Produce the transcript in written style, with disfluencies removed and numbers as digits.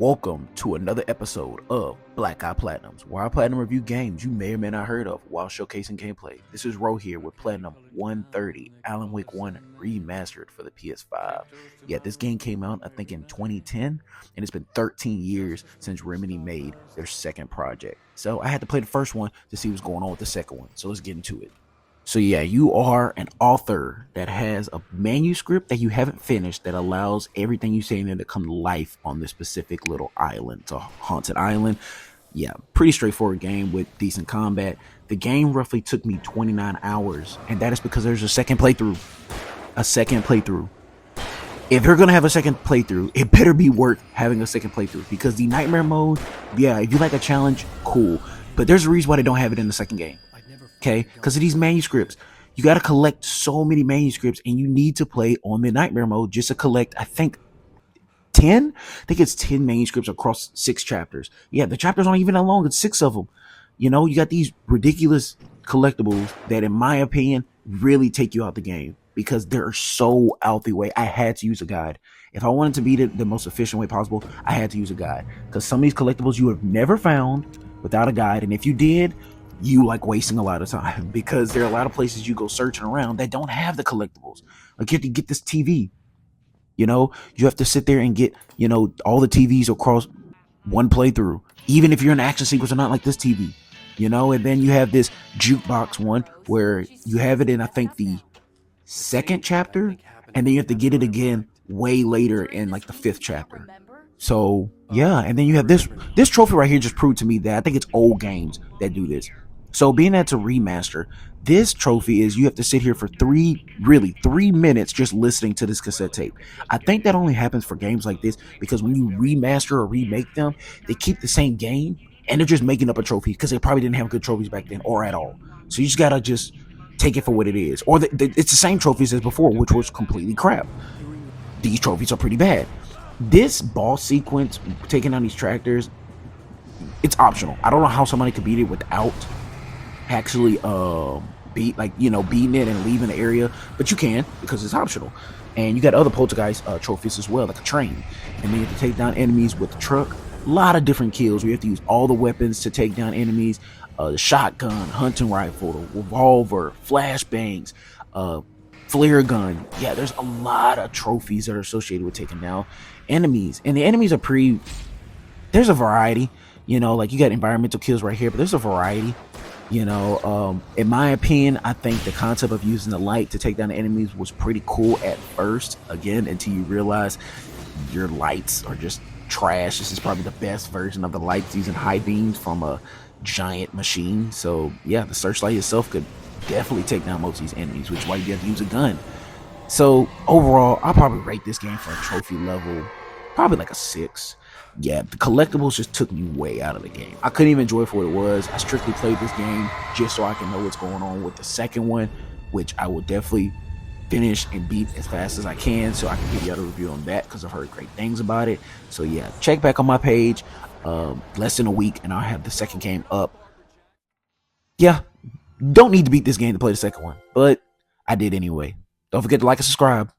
Welcome to another episode of Black Eye Platinums, where I platinum review games you may or may not heard of while showcasing gameplay. This is Ro here with Platinum 130, Alan Wake 1 Remastered for the PS5. Yeah, this game came out I think in 2010, and it's been 13 years since Remedy made their second project. So I had to play the first one to see what's going on with the second one, so let's get into it. So yeah, you are an author that has a manuscript that you haven't finished that allows everything you say in there to come to life on this specific little island. It's a haunted island. Yeah, pretty straightforward game with decent combat. The game roughly took me 29 hours, and that is because there's a second playthrough. If you're gonna have a second playthrough, it better be worth having a second playthrough, because the nightmare mode, yeah, if you like a challenge, cool. But there's a reason why they don't have it in the second game. Okay, because of these manuscripts. You got to collect so many manuscripts, and you need to play on the nightmare mode just to collect, I think, 10? I think it's 10 manuscripts across 6 chapters. Yeah, the chapters aren't even that long. It's 6 of them. You know, you got these ridiculous collectibles that, in my opinion, really take you out the game because they're so out the way. I had to use a guide. If I wanted to beat it the most efficient way possible, I had to use a guide, because some of these collectibles you have never found without a guide, and if you did, you like wasting a lot of time, because there are a lot of places you go searching around that don't have the collectibles. Like, you have to get this TV, you know, you have to sit there and get, you know, all the TVs across one playthrough, even if you're in an action sequence or not, like this TV, you know. And then you have this jukebox one where you have it in, I think, the second chapter, and then you have to get it again way later in like the 5th chapter. So yeah, and then you have this trophy right here. Just proved to me that I think it's old games that do this. So being that it's a remaster, this trophy is you have to sit here for 3 minutes just listening to this cassette tape. I think that only happens for games like this because when you remaster or remake them, they keep the same game and they're just making up a trophy because they probably didn't have good trophies back then or at all. So you just gotta just take it for what it is. Or it's the same trophies as before, which was completely crap. These trophies are pretty bad. This boss sequence, taking down these tractors, it's optional. I don't know how somebody could beat it without actually beating it and leaving the area, but you can, because it's optional. And you got other poltergeist trophies as well, like a train, and then you have to take down enemies with the truck. A lot of different kills. We have to use all the weapons to take down enemies: the shotgun, hunting rifle, the revolver, flashbangs, flare gun. Yeah, there's a lot of trophies that are associated with taking down enemies, and the enemies are there's a variety, you know, like you got environmental kills right here, but there's a variety, you know. In my opinion, I think the concept of using the light to take down the enemies was pretty cool at first, again, until you realize your lights are just trash. This is probably the best version of the lights, using high beams from a giant machine. So yeah, the searchlight itself could definitely take down most of these enemies, which is why you have to use a gun. So overall, I'll probably rate this game for a trophy level probably like a 6. Yeah, the collectibles just took me way out of the game. I couldn't even enjoy it for what it was. I strictly played this game just so I can know what's going on with the second one, which I will definitely finish and beat as fast as I can, so I can give you a review on that, because I've heard great things about it. So yeah, check back on my page less than a week and I'll have the second game up. Yeah, don't need to beat this game to play the second one, but I did anyway. Don't forget to like and subscribe.